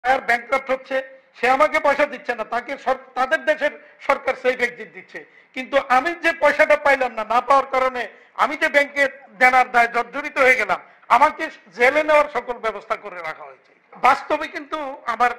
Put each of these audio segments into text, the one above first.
Bankrupt হচ্ছে, সে আমাকে পয়সা দিচ্ছে না, তাকে তাদের দেশের সরকার সেফ এক্সিট দিচ্ছে, কিন্তু আমি যে পয়সাটা পাইলাম না, না পাওয়ার কারণে আমি যে ব্যাংকে দেনার দায় জর্জরিত হয়ে গেলাম, আমাকে জেলে নেওয়ার সকল ব্যবস্থা করে রাখা হয়েছে। বাস্তবে কিন্তু আমার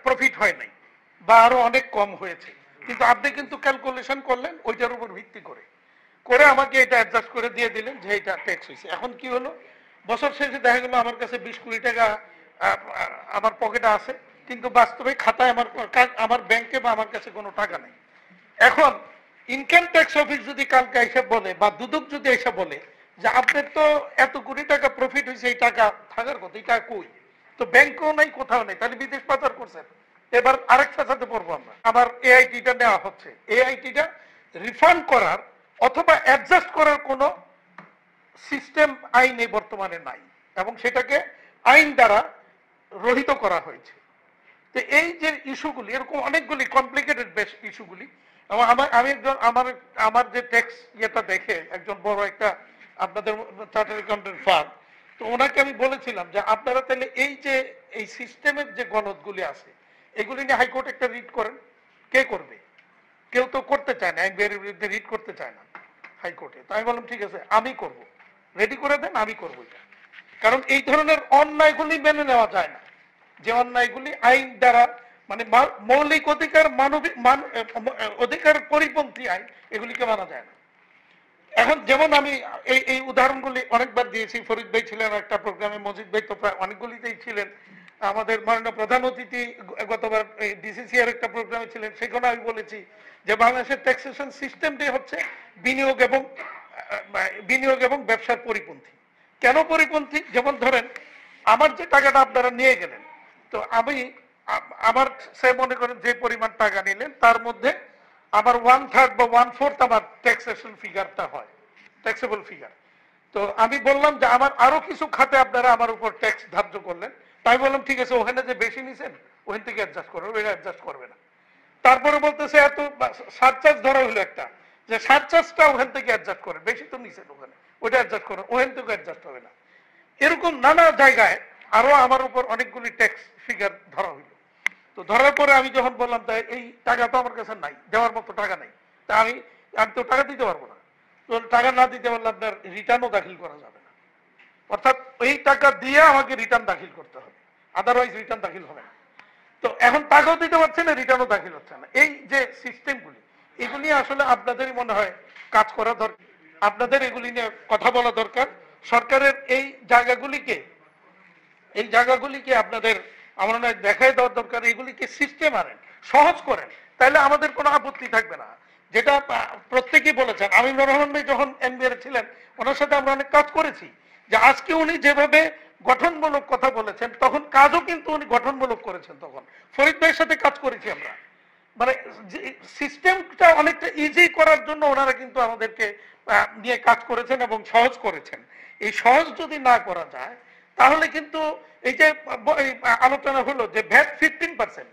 প্রফিট হয় নাই বা আরো অনেক কম হয়েছে, কিন্তু আপনি কিন্তু ক্যালকুলেশন করলেন ওইটার উপর ভিত্তি করে করে আমাকে এটা অ্যাডজাস্ট করে দিয়ে দিলেন যে এটা ট্যাক্স হয়েছে। এখন কি হলো, বছর শেষে দেখা গেল আমার কাছে 20 কোটি টাকা আমার পকেটে আছে, কিন্তু বাস্তবে খাতায় আমার ব্যাংকে বা আমার কাছে কোনো টাকা নেই। এখন ইনকাম ট্যাক্স অফিস যদি কালকে এসে বলে বা দুদক যদি এসে বলে যে আপনার তো এত কোটি টাকা প্রফিট হয়েছে, এই টাকা থাকার কথা, এই টাকা কই, তো ব্যাংকেও নাই, কোথাও নেই, তাহলে বিদেশ পাচার করছেন। এবার আরেকটা সাথে পড়বো আমরা, আবার এআইটিটা নেওয়া হচ্ছে, এআইটিটা রিফান্ড করার অথবা অ্যাডজাস্ট করার কোনো সিস্টেম আইনে বর্তমানে নাই, এবং সেটাকে আইন দ্বারা রহিত করা হয়েছে। তো এই যে ইস্যুগুলি, এরকম অনেকগুলি কমপ্লিকেটেড বেশ ইস্যুগুলি, এবং আমি একজন আমার যে ট্যাক্স ইয়েটা দেখে একজন বড় একটা আপনাদের চার্টার্ড অ্যাকাউন্টেন্ট ফার্ম, তো ওনাকে আমি বলেছিলাম যে আপনারা তাহলে এই যে এই সিস্টেমের যে গলদগুলি আছে এগুলি নিয়ে হাইকোর্ট একটা রিট করেন। কে করবে? কেউ তো করতে চায় না, আইনবিহারের বিরুদ্ধে রিট করতে চায় না হাইকোর্টে। তো আমি বললাম ঠিক আছে, আমি করব, রেডি করে দেন, আমি করবো এটা। কারণ এই ধরনের অন্যায়গুলি মেনে নেওয়া যায় না, যে অন্যায়গুলি আইন দ্বারা মানে মৌলিক অধিকার, মানবিক অধিকার পরিপন্থী আইন, এগুলিকে মানা যায় না। এখন যেমন আমি এই উদাহরণগুলি অনেকবার দিয়েছি, ফরিদ ভাই ছিলেন একটা প্রোগ্রামে, মজিদ ভাই তো প্রায় অনেকগুলিতেই ছিলেন, আমাদের মাননীয় প্রধান অতিথি গতবার ডিসিসিআর একটা প্রোগ্রামে ছিলেন, সেখানে আমি বলেছি যে বাংলাদেশের ট্যাক্সেশন সিস্টেমটি হচ্ছে বিনিয়োগ এবং ব্যবসার পরিপন্থী। কেন পরিপন্থী? যেমন ধরেন আমার যে টাকাটা আপনারা নিয়ে গেলেন, তো আমি আমার সে মনে করেন যে পরিমাণ টাকা নিলেন তার মধ্যে আমার 1/3 বা 1/4 আমার ট্যাক্সেশন ফিগারটা হয়, ট্যাক্সেবল ফিগার। তো আমি বললাম যে আমার আরো কিছু খাতে আপনারা আমার উপর ট্যাক্স ধার্য করলেন, তাই বললাম ঠিক আছে, ওখানে যে বেশি নিছেন ওখান থেকে অ্যাডজাস্ট করবে, এটা অ্যাডজাস্ট করবে না। তারপরে বলতেছে এত সারচার্জ ধরা হলো একটা, যে সারচার্জটা ওখান থেকে অ্যাডজাস্ট করে, বেশি তো নিছেন ওখানে, ওটা অ্যাডজাস্ট করে, ওখান থেকে অ্যাডজাস্ট হবে না। এরকম নানা জায়গায় আরো আমার উপর অনেকগুলি ট্যাক্স ফিগার ধরা হইল। তো ধরার পরে আমি যখন বললাম তাই এই টাকা তো আমার কাছে নাই, দেওয়ার মতো টাকা নাই, তা আমি তো টাকা দিতে পারবো না। তো টাকা না দিতে পারলে আপনার রিটার্নও দাখিল করা যাবে না, অর্থাৎ এই টাকা দিয়ে আমাকে রিটার্ন দাখিল করতে হবে, আদারওয়াইজ রিটার্ন দাখিল হবে না। তো এখন টাকাও দিতে পারছে না, রিটার্নও দাখিল হচ্ছে না। এই যে সিস্টেমগুলি, এগুলি আসলে আপনাদেরই মনে হয় কাজ করা দরকার, আপনাদের এগুলি নিয়ে কথা বলা দরকার। সরকারের এই জায়গাগুলিকে আপনাদের আমার মনে হয় দেখাই দেওয়ার দরকার, এগুলিকে সিস্টেম আনেন, সহজ করেন, তাহলে আমাদের কোনো আপত্তি থাকবে না। যেটা প্রত্যেকেই বলেছেন, আমিনুর রহমান ভাই যখন এনবিআর ছিলেন ওনার সাথে আমরা অনেক কাজ করেছি, যে আজকে উনি যেভাবে গঠনমূলক কথা বলেছেন, তখন কাজও কিন্তু উনি গঠনমূলক করেছেন। তখন ফরিদ ভাইয়ের সাথে কাজ করেছি আমরা, মানে সিস্টেমটা অনেকটা ইজি করার জন্য ওনারা কিন্তু আমাদেরকে নিয়ে কাজ করেছেন এবং সহজ করেছেন। এই সহজ যদি না করা যায় তাহলে কিন্তু এই যে আলোচনা হলো যে ভ্যাট 15%,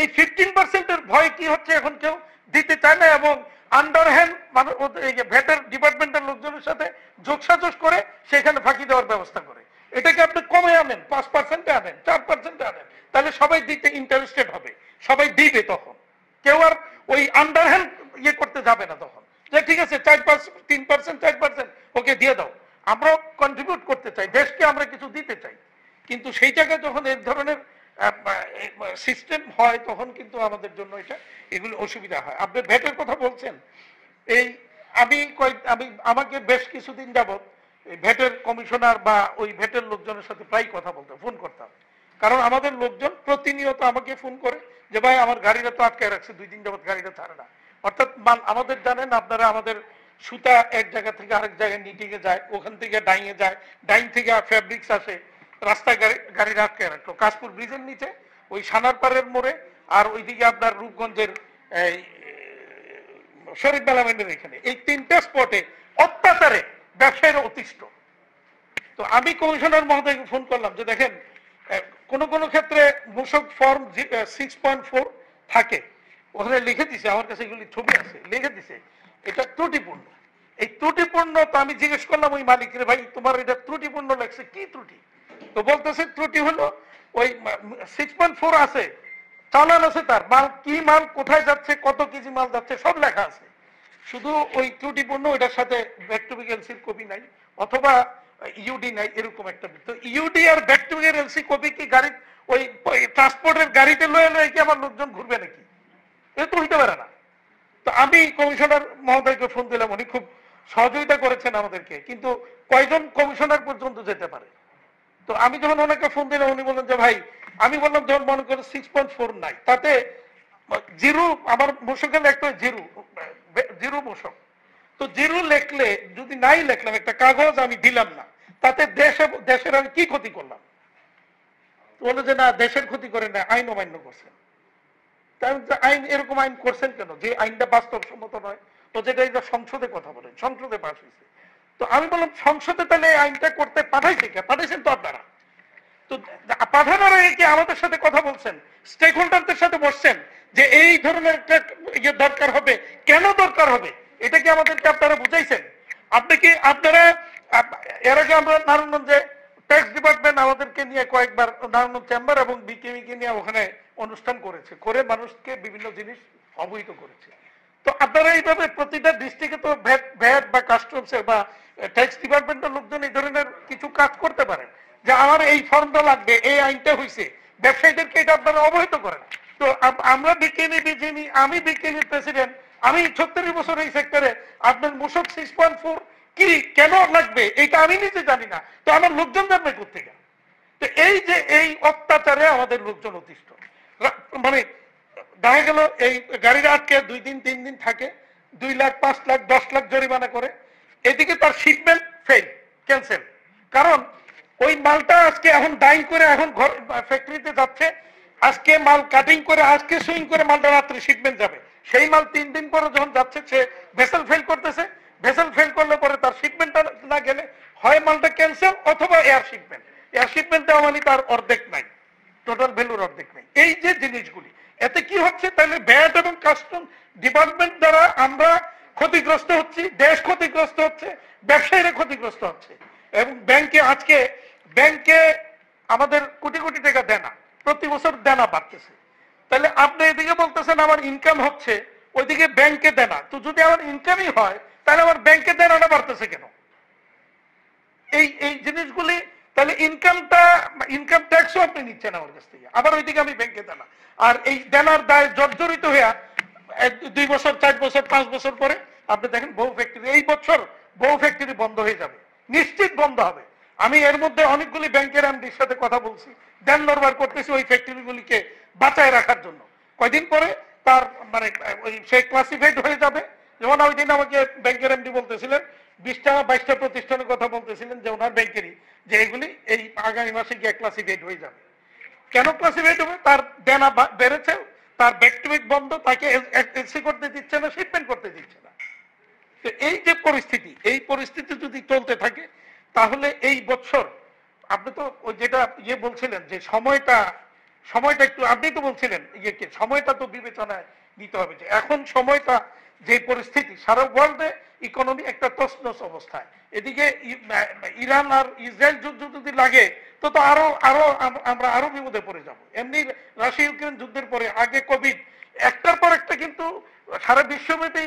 এই 15%-এর ভয় কি হচ্ছে, এখন কেউ দিতে চায় না, এবং আন্ডারহ্যান্ড মানে এই যে ভ্যাটের ডিপার্টমেন্টের লোকজনের সাথে যোগসাজশ করে সেখানে ফাঁকি দেওয়ার ব্যবস্থা করে। এটাকে আপনি কমে আনেন, 5%-এ আনেন, 4%-এ আনেন, তাহলে সবাই দিতে ইন্টারেস্টেড হবে, সবাই দিবে, তখন কেউ আর ওই আন্ডারহ্যান্ড ইয়ে করতে যাবে না। তখন যে ঠিক আছে 4%, 3%, 4% ওকে দিয়ে দাও, আমরাও কন্ট্রিবিউট করতে চাই, দেশকে আমরা কিছু দিতে চাই, কিন্তু সেই জায়গায় যখন এই ধরনের সিস্টেম হয় তখন কিন্তু আমাদের জন্য এগুলো অসুবিধা হয়। আপনি ভ্যাটের কথা বলছেন, এই আমাকে বেশ কিছুদিন যাবৎ ভ্যাটের কমিশনার বা ওই ভ্যাটের লোকজনের সাথে প্রায় কথা বলতে ফোন করতাম, কারণ আমাদের লোকজন প্রতিনিয়ত আমাকে ফোন করে যে ভাই আমার গাড়িটা তো আটকায় রাখছে, 2 দিন যাবৎ গাড়িটা ছাড়ে না। অর্থাৎ আমাদের জানেন আপনারা, আমাদের সুতা এক জায়গা থেকে আরেক জায়গায় নিটিংয়ে যায়, ওখান থেকে ডাইংয়ে যায়, ডাইং থেকে ফেব্রিক্স আসে, রাস্তায় গাড়ি আটকে রাখলো কাশপুর ব্রিজের নিচে, ওই সানারপাড়ের মোড়ে, আর ওইদিকে আপনার রূপগঞ্জের এই শরীফ মেলামেন্টের এখানে, এই 3টে স্পটে অত্যাচারে ব্যবসায়ীরা অতিষ্ঠ। তো আমি কমিশনার মহোদয়কে ফোন করলাম যে দেখেন, কোন কোন ক্ষেত্রে মূসক ফর্ম 6.4 থাকে, ওখানে লিখে দিছে, আমার কাছে এগুলি ছবি আছে, লিখে দিছে এটা ত্রুটিপূর্ণ। এই ত্রুটিপূর্ণ, তো আমি জিজ্ঞেস করলাম ওই মালিকের, ভাই তোমার এটা ত্রুটিপূর্ণ লাগছে, কি ত্রুটি? তো বলতেছে ত্রুটি হলো ওই 6.4 আছে, চালান আছে, তার মাল কি মাল কোথায় যাচ্ছে, কত কেজি মাল যাচ্ছে সব লেখা আছে। শুধু ওই ত্রুটিপূর্ণ ওইটার সাথে ব্যাক টু ব্যাক এলসির কপি নাই, অথবা ইউডি নাই, এরকম একটা। তো ইউডি আর back to back LC copy কি গাড়ি ওই ট্রান্সপোর্টের গাড়িতে লয়ে লয়ে কি আমার লোকজন ঘুরবে নাকি? এটা তো হইতে পারে না। তো আমি কমিশনার মহোদয়কে ফোন দিলাম, উনি খুব সহযোগিতা করেছেন আমাদেরকে, কিন্তু কয়জন কমিশনার পর্যন্ত যেতে পারে? তো আমি যখন ওনাকে ফোন দিলাম, উনি বললেন যে ভাই, আমি বললাম যখন মনে করেন 6.4 নাই, তাতে জিরো, আমার মূসকে লিখতে হয় জিরো, জিরো মূসক। তো জিরো লিখলে যদি নাই লিখলাম, একটা কাগজ আমি দিলাম না, তাতে দেশের আমি কি ক্ষতি করলাম? বলে যে না, দেশের ক্ষতি করে না, আইন অমান্য করছেন। আইন এরকম আইন করছেন কেন যে আইনটা বাস্তবসম্মত নয়? তো যেটা এটা সংসদে কথা বলেন, সংসদে পাস হয়েছে। তো আমি বললাম সংসদে তাহলে আইনটা করতে পাঠাইছে কে? পাঠাইছেন তো আপনারা। তো পাঠানোর আগে কি আমাদের সাথে কথা বলছেন, স্টেক হোল্ডারদের সাথে বসছেন যে এই ধরনের একটা ইয়ে দরকার হবে, কেন দরকার হবে এটা কি আমাদেরকে আপনারা বুঝাইছেন? আপনি কি আপনারা এর আগে আমরা নারায়ণগঞ্জে ট্যাক্স ডিপার্টমেন্ট আমাদেরকে নিয়ে কয়েকবার নারায়ণগঞ্জ চেম্বার এবং বিকেবিকে নিয়ে ওখানে অনুষ্ঠান করেছে, করে মানুষকে বিভিন্ন জিনিস অবহিত করেছে। তো আপনারা এইভাবে প্রতিটা ডিস্ট্রিক্টে তো ভ্যাট বা কাস্টমসের বা ট্যাক্স ডিপার্টমেন্টের লোকজন এই ধরনের কিছু কাজ করতে পারেন, যে আমার এই ফর্মটা লাগবে, এই আইনটা হয়েছে, ব্যবসায়ীদেরকে এটা আপনারা অবহিত করেন। তো আমরা বিকেনি, আমি বিকেনির প্রেসিডেন্ট, আমি 36 বছর এই সেক্টরে, আপনার মূসক 6.4 কি কেন লাগবে এটা আমি নিজে জানি না, তো আমার লোকজন জানবে কোথেকে? তো এই যে এই অত্যাচারে আমাদের লোকজন অতিষ্ঠ, মানে দেখা গেল এই গাড়ির আটকে 2 দিন 3 দিন থাকে, 2 লাখ 5 লাখ 10 লাখ জরিমানা করে, এদিকে তার শিপমেন্ট ফেল, ক্যান্সেল। কারণ ওই মালটা আজকে এখন ডাইং করে এখন ঘর ফ্যাক্টরিতে যাচ্ছে, আজকে মাল কাটিং করে, আজকে সুইং করে মালটা রাত্রে শিপমেন্ট যাবে, সেই মাল 3 দিন পরে যখন যাচ্ছে সে ভেসেল ফেল করতেছে, ভেসেল ফেল করলে পরে তার শিপমেন্টটা না গেলে হয় মালটা ক্যান্সেল অথবা এয়ার শিপমেন্ট। এয়ার শিপমেন্ট দেওয়া মানে তার অর্ধেক নাই, টোটাল ভ্যালুর অর্ধেক নাই। এই যে জিনিসগুলি, এতে কি হচ্ছে? তাহলে ভ্যাট এবং কাস্টম ডিপার্টমেন্ট দ্বারা আমরা ক্ষতিগ্রস্ত হচ্ছি, দেশ ক্ষতিগ্রস্ত হচ্ছে, ব্যবসায়ীরা ক্ষতিগ্রস্ত হচ্ছে। এবং ব্যাংকে আজকে ব্যাংকে আমাদের কোটি কোটি টাকা দেনা, প্রতি বছর দেনা বাড়তেছে। তাহলে আপনি এদিকে বলতেছেন আমার ইনকাম হচ্ছে, ওইদিকে ব্যাংকে দেনা। তো যদি আমার ইনকামই হয়, তাহলে আমার ব্যাংকে দেনাটা বাড়তেছে কেন? এই এই জিনিসগুলি, তাহলে ইনকামটা, ইনকাম ট্যাক্সও আপনি নিচ্ছেন আমার কাছ থেকে, আবার ওইদিকে আমি ব্যাংকে দেনা, আর এই দেনার দায় জর্জরিত হইয়া 2 বছর 4 বছর 5 বছর পরে আপনি দেখেন বহু ফ্যাক্টরি, এই বছর বহু ফ্যাক্টরি বন্ধ হয়ে যাবে, নিশ্চিত বন্ধ হবে। আমি এর মধ্যে অনেকগুলি ব্যাংকের এমডির সাথে কথা বলছি, দেন নরবার করতেছি ওই ফ্যাক্টরিগুলিকে বাঁচায় রাখার জন্য। কয়দিন পরে তার মানে ওই সে ক্লাসিফাইড হয়ে যাবে। যেমন ওই দিন আমাকে ব্যাংকের এমডি বলতেছিলেন, 20টা 22টা প্রতিষ্ঠানের কথা বলতেছিলেন যে ওনার ব্যাংকেরই, যে এগুলি এই আগামী মাসে গিয়ে ক্লাসিফাইড হয়ে যাবে। কেন ক্লাসিফাইড হবে? তার দেনা বেড়েছে, তার ব্যাক টু ব্যাক বন্ধ, তাকে এলসি করতে দিচ্ছে না, শিপমেন্ট করতে দিচ্ছে না। তো এই যে পরিস্থিতি, এই পরিস্থিতি যদি চলতে থাকে, তাহলে এই বছর আপনি তো ওই যেটা ইয়ে বলছিলেন যে সময়টা একটু, আপনি তো বলছিলেন ইয়েকে সময়টা তো বিবেচনায় নিতে হবে, যে এখন সময়টা যে পরিস্থিতি, সারা ওয়ার্ল্ডে ইকোনমি একটা তছনছ অবস্থায়, এদিকে ইরান আর ইসরায়েল যুদ্ধ যদি লাগে তো তো আরো আরো আমরা আরো বিপদে পড়ে যাব। এমনি রাশিয়া ইউক্রেন যুদ্ধের পরে, আগে কোভিড, একটার পর একটা কিন্তু সারা বিশ্বব্যাপী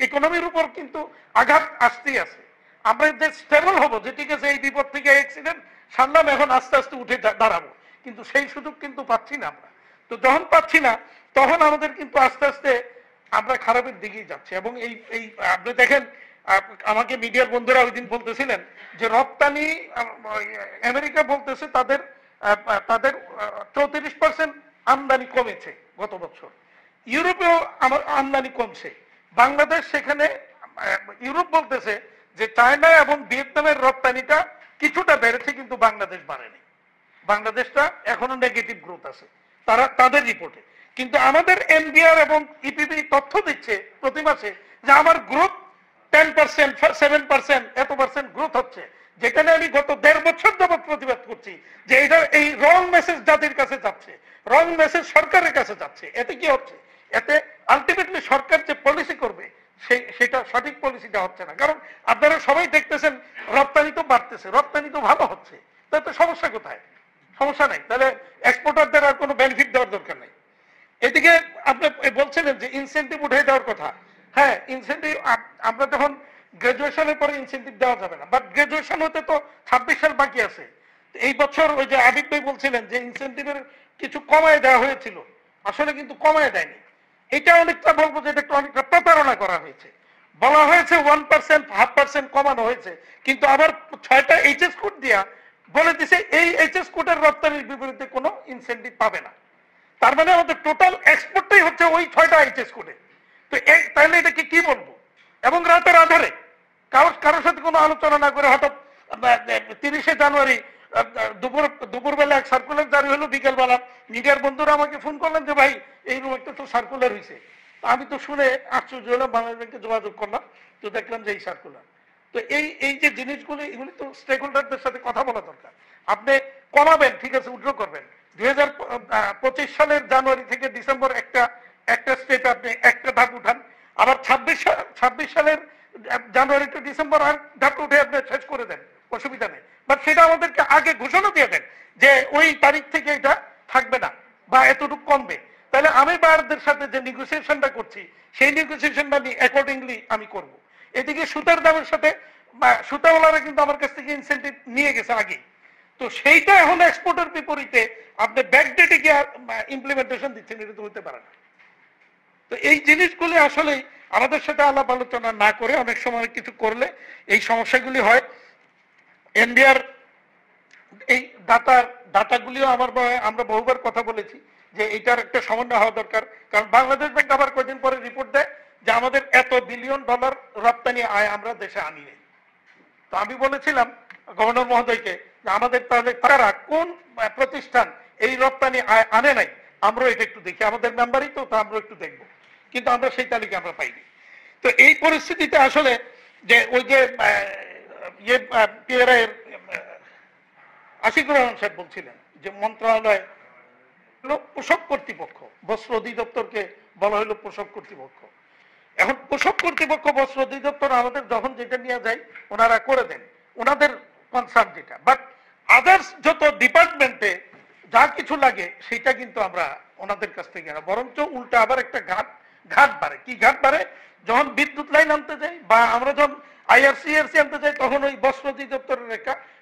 ইকোনমির উপর কিন্তু আঘাত আসতেই আছে। আমরা যে স্টেবল হবো, যে ঠিক আছে এই বিপদ থেকে অ্যাক্সিডেন্ট সারলাম, এখন আস্তে আস্তে উঠে দাঁড়াবো, কিন্তু সেই সুযোগ কিন্তু পাচ্ছি না আমরা। তো যখন পাচ্ছি না, তখন আমাদের কিন্তু আস্তে আস্তে আমরা খারাপের দিকেই যাচ্ছি। এবং এই এই আপনি দেখেন, আমাকে মিডিয়ার বন্ধুরা ওই দিন বলতেছিলেন যে রপ্তানি, আমেরিকা বলতেছে তাদের তাদের 34% আমদানি কমেছে গত বছর, ইউরোপেও আমার আমদানি কমছে, বাংলাদেশ সেখানে, ইউরোপ বলতেছে যে চায়না এবং ভিয়েতনামের রপ্তানিটা কিছুটা বেড়েছে, কিন্তু বাংলাদেশ বাড়েনি, বাংলাদেশটা এখনো নেগেটিভ গ্রোথ আছে তারা তাদের রিপোর্টে। কিন্তু আমাদের এনবিআর এবং ইপিবি তথ্য দিচ্ছে প্রতি মাসে যে আমার গ্রোথ 10%, 7%, এত পার্সেন্ট গ্রোথ হচ্ছে, যেখানে আমি গত 1.5 বছর যাবত প্রতিবাদ করছি যে এটা এই রং মেসেজ জাতির কাছে যাচ্ছে, রং মেসেজ সরকারের কাছে যাচ্ছে। এতে কি হচ্ছে? এতে আলটিমেটলি সরকার যে পলিসি করবে সেটা সঠিক পলিসিটা হচ্ছে না। কারণ আপনারা সবাই দেখতেছেন রপ্তানি তো বাড়তেছে, রপ্তানি তো ভালো হচ্ছে, তাতে সমস্যা কোথায়? সমস্যা নাই, তাহলে এক্সপোর্টারদের আর কোনো বেনিফিট দেওয়ার দরকার নেই। এদিকে আপনি বলছিলেন যে ইনসেন্টিভ উঠে দেওয়ার কথা। হ্যাঁ, ইনসেন্টিভ আমরা যখন গ্রাজুয়েশনের পরে ইনসেন্টিভ দেওয়া যাবে না, বাট গ্রাজুয়েশন হতে তো 26 সাল বাকি আছে। এই বছর ওই যে আবিদ ভাই বলছিলেন যে ইনসেন্টিভের কিছু কমায় দেওয়া হয়েছিল, আসলে কিন্তু কমায় দেয়নি। এটা অনেকটা বলবো যে এটা অনেকটা প্রতারণা করা হয়েছে। বলা হয়েছে 1%, 0.5% কমানো হয়েছে, কিন্তু আবার 6টা এইচএস কোড দিয়া বলে দিছে এই এইচএস কোডের রপ্তানির বিপরীতে কোনো ইনসেন্টিভ পাবে না। তার মানে আমাদের টোটাল এক্সপোর্টটাই হচ্ছে ওই 6টা এইচএস কোডে। তো তাহলে এটাকে কি বলবো? এবং রাতের আধারে কারোর সাথে কোনো আলোচনা না করে হঠাৎ 30শে জানুয়ারি দুপুরবেলা এক সার্কুলার জারি হলো, বিকেলবেলা মিডিয়ার বন্ধুরা আমাকে ফোন করলেন যে ভাই এইরকম একটা তো সার্কুলার হয়েছে। আমি তো শুনে আশ্চর্য হলাম, বাংলাদেশ ব্যাংকে যোগাযোগ করলাম, তো দেখলাম যে এই সার্কুলার। তো এই যে জিনিসগুলো, এগুলি তো স্টেক হোল্ডারদের সাথে কথা বলা দরকার। আপনি কমাবেন, ঠিক আছে, উইথড্র করবেন। 2025 সালের জানুয়ারি থেকে ডিসেম্বর একটা স্টেপে আপনি একটা ধাপ উঠান, আবার 26 সালের জানুয়ারি টু ডিসেম্বর আর ধাপ উঠে আপনি শেষ করে দেন, অসুবিধা নেই। বাট সেটা আমাদেরকে আগে ঘোষণা দিয়ে দেন যে ওই তারিখ থেকে এটা থাকবে না বা এতটুকু কমবে। তাহলে আমি বায়ারদের সাথে যে নেগোসিয়েশনটা করছি সেই নেগোসিয়েশনটা অ্যাকর্ডিংলি আমি করব। এদিকে সুতার দামের সাথে সুতাওয়ালারা কিন্তু আমার কাছ থেকে ইনসেন্টিভ নিয়ে গেছে আগে, তো সেইটা এখন এক্সপোর্টের বিপরীতে আপনি ব্যাকডেটে গিয়ে ইমপ্লিমেন্টেশন দিচ্ছেন, এটা তো হতে পারে না। তো এই জিনিসগুলি আসলে আমাদের সাথে আলাপ আলোচনা না করে অনেক সময় কিছু করলে এই সমস্যাগুলি হয়। এনবিআর এই ডাটাগুলিও আমরা বহুবার কথা বলেছি যে এটার একটা সমন্বয় হওয়া দরকার, কারণ বাংলাদেশ ব্যাংক আবার কয়েকদিন পরে রিপোর্ট দেয় যে আমাদের এত বিলিয়ন ডলার রপ্তানি আয় আমরা দেশে আনি নাই। তো আমি বলেছিলাম গভর্নর মহোদয়কে যে আমাদের তাহলে তারা কোন প্রতিষ্ঠান এই রপ্তানি আয় আনে নাই, আমরা এটা একটু দেখি, আমাদের মেম্বারই তো, তা আমরা একটু দেখবো, কিন্তু আমরা সেই তালিকা আমরা পাইনি। তো এই পরিস্থিতিতে আসলে যে ওই যে পিআরআইয়ের আশিকুর রহমান সাহেব বলছিলেন যে মন্ত্রণালয় পোশাক কর্তৃপক্ষ, বস্ত্র অধিদপ্তরকে বলা হলো পোশাক কর্তৃপক্ষ। এখন পোশাক কর্তৃপক্ষ, বস্ত্র অধিদপ্তর আমাদের যখন যেটা নিয়ে যায় ওনারা করে দেন, ওনাদের কনসার্ন যেটা। বাট আদার্স যত ডিপার্টমেন্টে যা কিছু লাগে সেটা কিন্তু আমরা ওনাদের কাছ থেকে না, বরঞ্চ উল্টা আবার একটা ঘাট বাড়ে। কি ঘাট বাড়ে? যখন বিদ্যুৎ লাইন আনতে যাই বা আমরা যখন আইআরসি আনতে যাই, তখন ওই বস্ত্র অধিদপ্তরের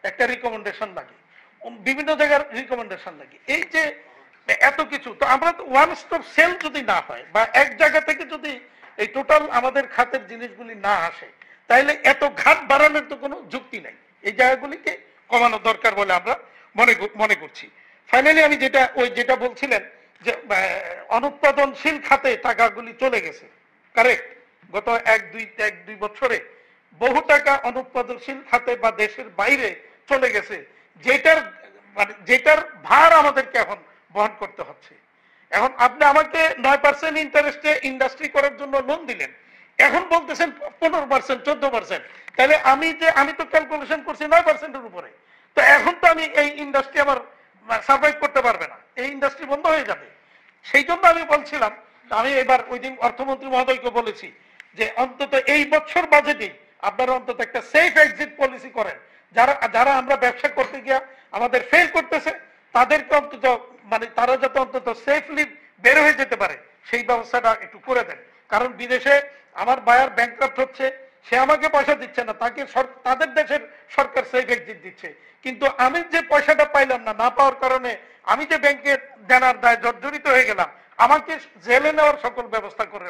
একটা রিকমেন্ডেশন লাগে, বিভিন্ন জায়গার রিকমেন্ডেশন লাগে। এই যে এত কিছু, তো আমরা ওয়ান স্টপ সেল যদি না হয় বা এক জায়গা থেকে যদি এই টোটাল আমাদের খাতের জিনিসগুলি না আসে, তাহলে এত ঘাট বাড়ানোর তো কোনো যুক্তি নাই। এই জায়গাগুলিকে কমানো দরকার বলে আমরা মনে করছি। ফাইনালি আমি যেটা বলছিলেন যে অনুৎপাদনশীল খাতে টাকাগুলি চলে গেছে, কারেক্ট। গত এক দুই বছরে বহু টাকা অনুৎপাদনশীল খাতে বা দেশের বাইরে চলে গেছে, যেটার ভার আমাদেরকে এখন বহন করতে হচ্ছে। এখন আপনি আমাকে 9% ইন্টারেস্টে ইন্ডাস্ট্রি করার জন্য লোন দিলেন, এখন বলতেছেন 15%, 14%। তাহলে আমি তো ক্যালকুলেশন করছি 9%-এর উপরে। তো এখন তো আমি এই ইন্ডাস্ট্রি আমার সার্ভাইভ করতে পারবে না, এই ইন্ডাস্ট্রি বন্ধ হয়ে যাবে। সেই জন্য আমি বলছিলাম, আমি এবার ওই দিন অর্থমন্ত্রী মহোদয়কে বলেছি যে অন্তত এই বছর বাজেটেই আপনারা অন্তত একটা সেফ এক্সিট পলিসি করেন। যারা আমরা ব্যবসা করতে গিয়া আমাদের ফেল করতেছে, তাদেরকে অন্তত তারা যাতে অন্তত সেফলি বের হয়ে যেতে পারে সেই ব্যবস্থাটা একটু করে দেন। কারণ বিদেশে আমার বায়ার ব্যাংকরাপ্ট হচ্ছে, সে আমাকে পয়সা দিচ্ছে না, তাদের দেশের সরকার সেফ এক্সিট দিচ্ছে, কিন্তু আমি যে পয়সাটা পাইলাম না পাওয়ার কারণে আমি যে ব্যাংকে দেনার দায় জর্জরিত হয়ে গেলাম, আমাকে জেলে নেওয়ার সকল ব্যবস্থা করে